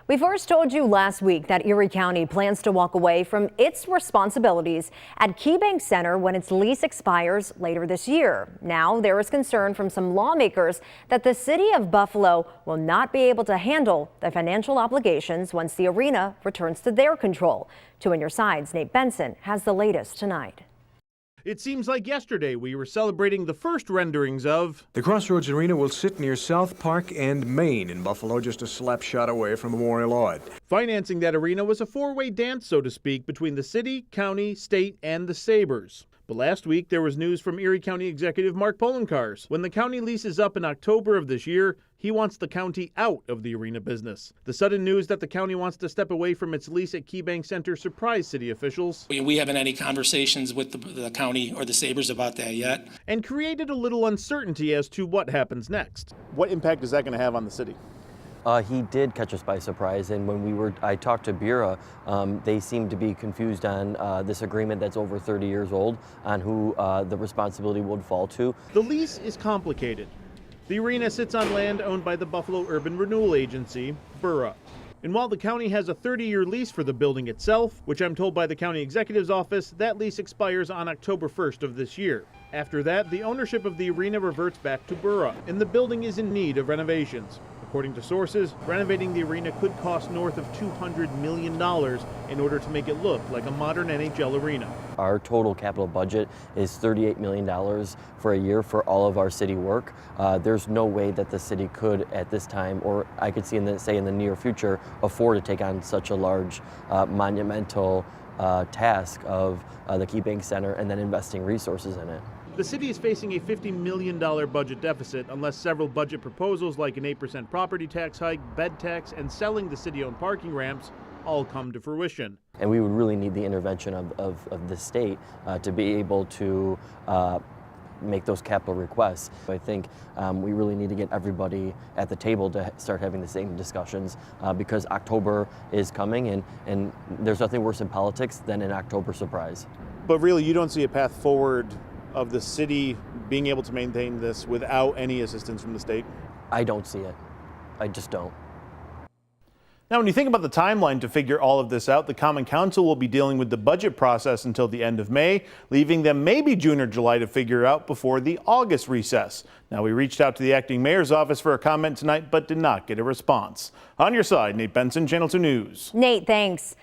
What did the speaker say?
We first told you last week that Erie County plans to walk away from its responsibilities at KeyBank Center when its lease expires later this year. Now there is concern from some lawmakers that the city of Buffalo will not be able to handle the financial obligations once the arena returns to their control. 2 on your side's Nate Benson has the latest tonight. It seems like yesterday we were celebrating the first renderings of the Crossroads Arena will sit near South Park and Main in Buffalo, just a slap shot away from Memorial Ard. Financing that arena was a four-way dance, so to speak, between the city, county, state, and the Sabres. But last week there was news from Erie County Executive Mark Poloncarz. When the county lease is up in October of this year, he wants the county out of the arena business. The sudden news that the county wants to step away from its lease at KeyBank Center surprised city officials. We haven't had any conversations with the county or the Sabres about that yet. And created a little uncertainty as to what happens next. What impact is that going to have on the city? He did catch us by surprise, and when I talked to Bureau, they seemed to be confused on this agreement that's over 30 years old, on who the responsibility would fall to. The lease is complicated. The arena sits on land owned by the Buffalo Urban Renewal Agency, Borough. And while the county has a 30-year lease for the building itself, which I'm told by the county executive's office, that lease expires on October 1st of this year. After that, the ownership of the arena reverts back to Borough, and the building is in need of renovations. According to sources, renovating the arena could cost north of $200 million in order to make it look like a modern NHL arena. Our total capital budget is $38 million for a year for all of our city work. There's no way that the city could at this time, or I could see in the near future, afford to take on such a large monumental task of the KeyBank Center and then investing resources in it. The city is facing a $50 million budget deficit unless several budget proposals like an 8% property tax hike, bed tax, and selling the city-owned parking ramps all come to fruition. And we would really need the intervention of the state to be able to make those capital requests. I think we really need to get everybody at the table to start having the same discussions because October is coming, and there's nothing worse in politics than an October surprise. But really, you don't see a path forward of the city being able to maintain this without any assistance from the state? I don't see it. I just don't. Now, when you think about the timeline to figure all of this out, the Common Council will be dealing with the budget process until the end of May, leaving them maybe June or July to figure out before the August recess. Now, we reached out to the acting mayor's office for a comment tonight, but did not get a response. On your side, Nate Benson, Channel 2 News. Nate, thanks.